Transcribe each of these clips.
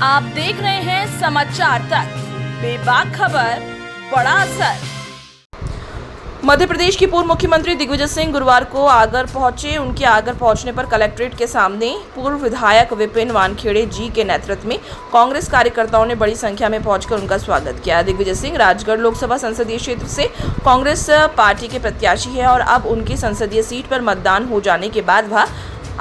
आप देख रहे हैं समाचार तक, बेबाक खबर, बड़ा असर। मध्य प्रदेश की पूर्व मुख्यमंत्री दिग्विजय सिंह गुरुवार को आगर पहुंचे। उनके आगर पहुंचने पर कलेक्ट्रेट के सामने पूर्व विधायक विपिन वानखेड़े जी के नेतृत्व में कांग्रेस कार्यकर्ताओं ने बड़ी संख्या में पहुंचकर उनका स्वागत किया। दिग्विजय सिंह राजगढ़ लोकसभा संसदीय क्षेत्र से कांग्रेस पार्टी के प्रत्याशी है और अब उनकी संसदीय सीट पर मतदान हो जाने के बाद वह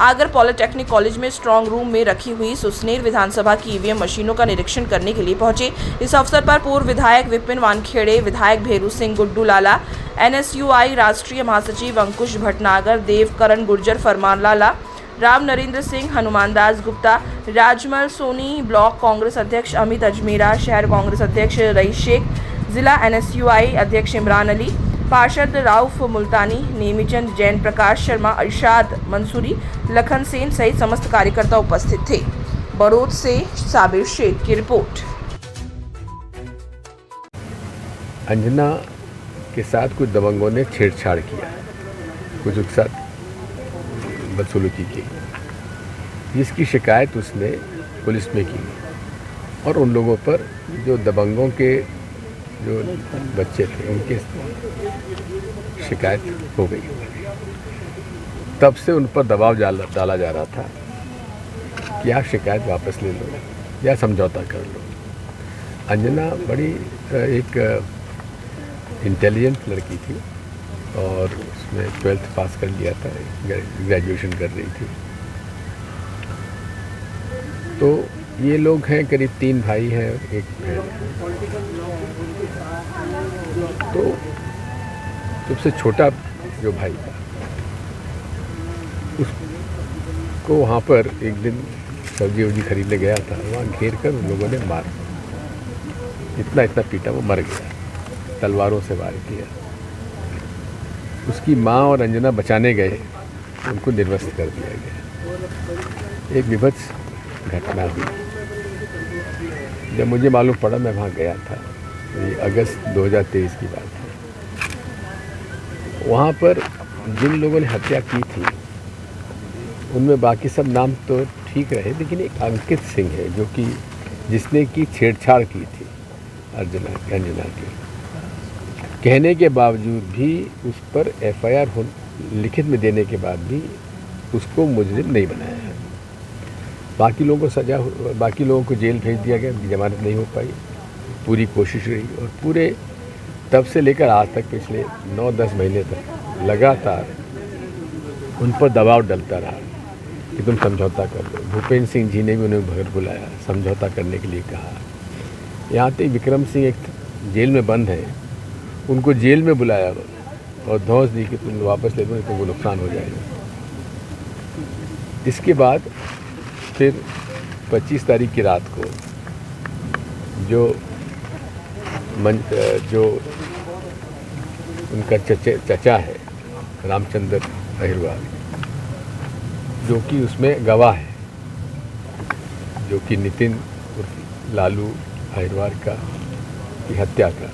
आगर पॉलिटेक्निक कॉलेज में स्ट्रांग रूम में रखी हुई सुसनेर विधानसभा की ईवीएम मशीनों का निरीक्षण करने के लिए पहुंचे। इस अवसर पर पूर्व विधायक विपिन वानखेड़े, विधायक भेरू सिंह गुड्डू लाला, एनएसयूआई राष्ट्रीय महासचिव अंकुश भटनागर, देवकरण गुर्जर, फरमान लाला, राम नरेंद्र सिंह, हनुमानदास गुप्ता, राजमल सोनी, ब्लॉक कांग्रेस अध्यक्ष अमित अजमेरा, शहर कांग्रेस अध्यक्ष रईस शेख, जिला एनएसयूआई अध्यक्ष इमरान अली, पार्षद राउफ मुल्तानी, नेमीचंद, जैन प्रकाश शर्मा, इरशाद मंसूरी, लखन सेन सहित समस्त कार्यकर्ता उपस्थित थे। बड़ौद से साबिर शेख की रिपोर्ट। अंजना के साथ कुछ दबंगों ने छेड़छाड़ किया, कुछ उसके साथ बदसलूकी की, जिसकी शिकायत उसने पुलिस में की और उन लोगों पर जो दबंगों के जो बच्चे थे उनके शिकायत हो गई। तब से उन पर दबाव डाला जा रहा था कि आप शिकायत वापस ले लो या समझौता कर लो। अंजना बड़ी एक इंटेलिजेंट लड़की थी और उसने 12th पास कर लिया था, ग्रेजुएशन कर रही थी। तो ये लोग हैं, करीब 3 भाई हैं और 1 बहन। तो सबसे छोटा जो भाई था उसको वहाँ पर एक दिन सब्जी वब्जी खरीदने गया था, वहाँ घेर कर उन लोगों ने मार, इतना पीटा वो मर गया, तलवारों से वार किया। उसकी माँ और अंजना बचाने गए, उनको निर्वस्त्र कर दिया गया। एक विभत्स घटना हुई। जब मुझे मालूम पड़ा मैं वहाँ गया था, ये अगस्त 2023 की बात है। वहाँ पर जिन लोगों ने हत्या की थी उनमें बाकी सब नाम तो ठीक रहे, लेकिन एक अंकित सिंह है जो कि जिसने की छेड़छाड़ की थी अंजना के कहने के बावजूद भी उस पर एफआईआर लिखित में देने के बाद भी उसको मुजरिम नहीं बनाया है। बाकी लोगों को सजा, बाकी लोगों को जेल भेज दिया गया, जमानत नहीं हो पाई। पूरी कोशिश रही और पूरे तब से लेकर आज तक पिछले 9-10 महीने तक लगातार उन पर दबाव डलता रहा कि तुम समझौता कर लो। भूपेंद्र सिंह जी ने भी उन्हें घर बुलाया, समझौता करने के लिए कहा। यहाँ तक विक्रम सिंह एक जेल में बंद है, उनको जेल में बुलाया और धौंस दी कि तुम वापस ले दो, तुमको नुकसान हो जाएगा। इसके बाद फिर 25 तारीख की रात को जो उनका चचा है रामचंद्र अहिरवार, जो कि उसमें गवाह है, जो कि नितिन उर्फ लालू अहिरवार की हत्या का,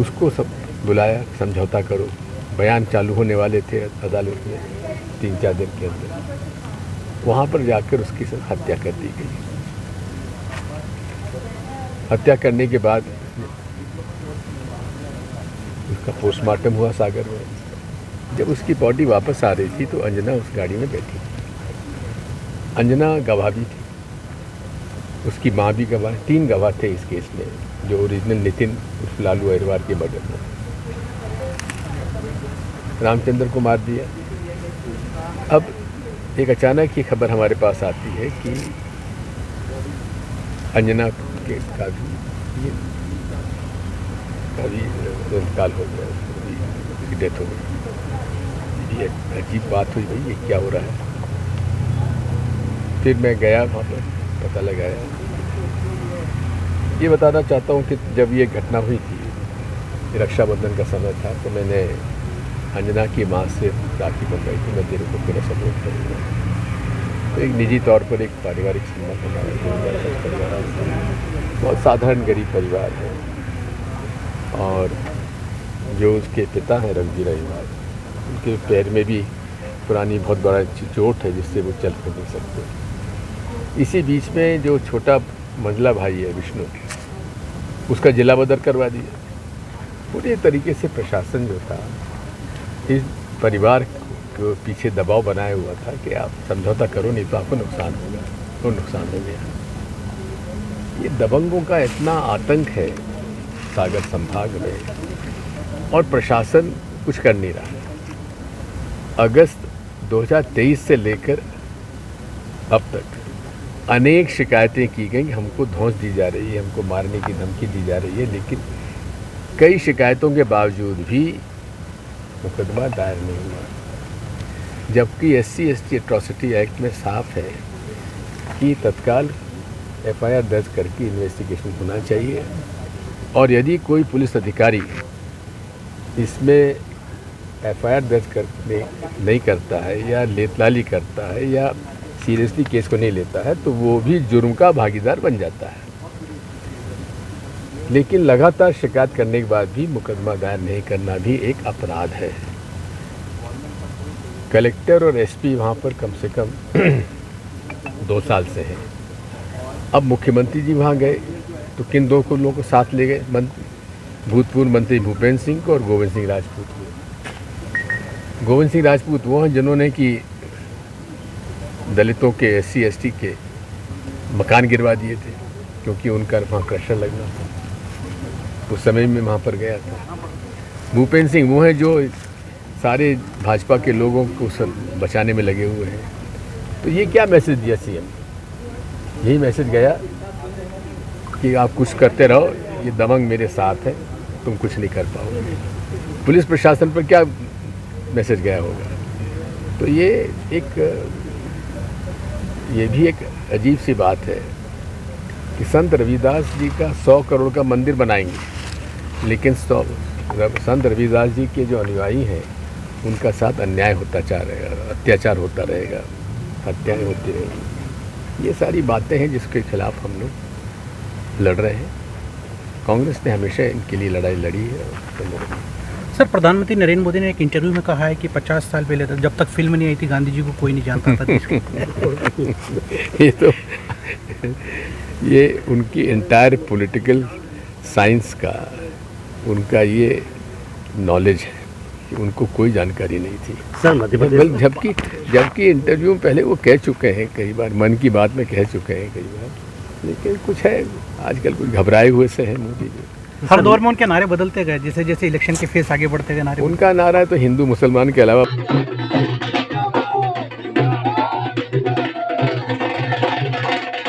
उसको सब बुलाया, समझौता करो। बयान चालू होने वाले थे अदालत में 3-4 दिन के अंदर। वहाँ पर जाकर उसकी हत्या कर दी गई। हत्या करने के बाद उसका पोस्टमार्टम हुआ सागर में। जब उसकी बॉडी वापस आ रही थी तो अंजना उस गाड़ी में बैठी थी। अंजना गवाह भी थी, उसकी माँ भी गवाह, 3 गवाह थे इस केस में, जो ओरिजिनल नितिन उर्फ लालू अहिरवार के मर्डर में। रामचंद्र को मार दिया। अब एक अचानक ही खबर हमारे पास आती है कि अंजना का भी इंतकाल हो गया, उसकी डेथ हो गई। ये अजीब बात हुई भाई, ये क्या हो रहा है। फिर मैं गया वहाँ पर, पता लगाया। ये बताना चाहता हूँ कि जब ये घटना हुई थी, रक्षाबंधन का समय था, तो मैंने अंजना की माँ से राखी बंधवाई थी, मैं तेरे को पूरा सपोर्ट करूँगा। तो एक निजी तौर पर एक पारिवारिक संबंध हमारा, बहुत साधारण गरीब परिवार है। और जो उसके पिता हैं रणजीत अहिरवार, उनके पैर में भी पुरानी बहुत बड़ा चोट है जिससे वो चल फिर नहीं सकते। इसी बीच में जो छोटा मंझला भाई है विष्णु, उसका जिला बदर करवा दिया। पूरे तरीके से प्रशासन जो था इस परिवार को पीछे दबाव बनाया हुआ था कि आप समझौता करो नहीं तो आपको नुकसान होगा, तो नुकसान हो गया। ये दबंगों का इतना आतंक है सागर संभाग में, और प्रशासन कुछ कर नहीं रहा। अगस्त 2023 से लेकर अब तक अनेक शिकायतें की गई, हमको धौंस दी जा रही है, हमको मारने की धमकी दी जा रही है, लेकिन कई शिकायतों के बावजूद भी मुकदमा दायर नहीं हुआ। जबकि SC/ST एट्रॉसिटी एक्ट में साफ है कि तत्काल FIR दर्ज करके इन्वेस्टिगेशन होना चाहिए, और यदि कोई पुलिस अधिकारी इसमें FIR दर्ज करने नहीं करता है या लेतलाली करता है या सीरियसली केस को नहीं लेता है तो वो भी जुर्म का भागीदार बन जाता है। लेकिन लगातार शिकायत करने के बाद भी मुकदमा दायर नहीं करना भी एक अपराध है। कलेक्टर और SP वहाँ पर कम से कम 2 साल से हैं। अब मुख्यमंत्री जी वहाँ गए तो किन दो लोगों को साथ ले गए? भूतपूर्व मंत्री भूपेंद्र सिंह को और गोविंद सिंह राजपूत को। गोविंद सिंह राजपूत वो हैं जिन्होंने कि दलितों के SC/ST के मकान गिरवा दिए थे, क्योंकि उनका वहाँ क्रशर लगना था। उस समय में वहाँ पर गया था। भूपेंद्र सिंह वो हैं जो सारे भाजपा के लोगों को सब बचाने में लगे हुए हैं। तो ये क्या मैसेज दिया CM? यही मैसेज गया कि आप कुछ करते रहो, ये दबंग मेरे साथ है, तुम कुछ नहीं कर पाओगे। पुलिस प्रशासन पर क्या मैसेज गया होगा? तो ये भी एक अजीब सी बात है कि संत रविदास जी का 100 करोड़ का मंदिर बनाएंगे, लेकिन संत रविदास जी के जो अनुयायी हैं उनका साथ अन्याय होता रहेगा, अत्याचार होता रहेगा, हत्याएं होती रहेगी। ये सारी बातें हैं जिसके खिलाफ हम लोग लड़ रहे हैं। कांग्रेस ने हमेशा इनके लिए लड़ाई लड़ी है। सर, प्रधानमंत्री नरेंद्र मोदी ने एक इंटरव्यू में कहा है कि 50 साल पहले तक जब तक फिल्म नहीं आई थी गांधी जी को कोई नहीं जानता था देश के। ये उनकी एंटायर पॉलिटिकल साइंस का उनका ये नॉलेज है कि उनको कोई जानकारी नहीं थी। सर, मध्य प्रदेश जबकि इंटरव्यू में पहले वो कह चुके हैं कई बार, मन की बात में कह चुके हैं कई बार, लेकिन कुछ है आजकल कुछ घबराए हुए से हैं मोदी जी। हर दौर में उनके नारे बदलते गए, जैसे जैसे इलेक्शन के फेस आगे बढ़ते गए नारे। उनका नारा है तो हिंदू मुसलमान के अलावा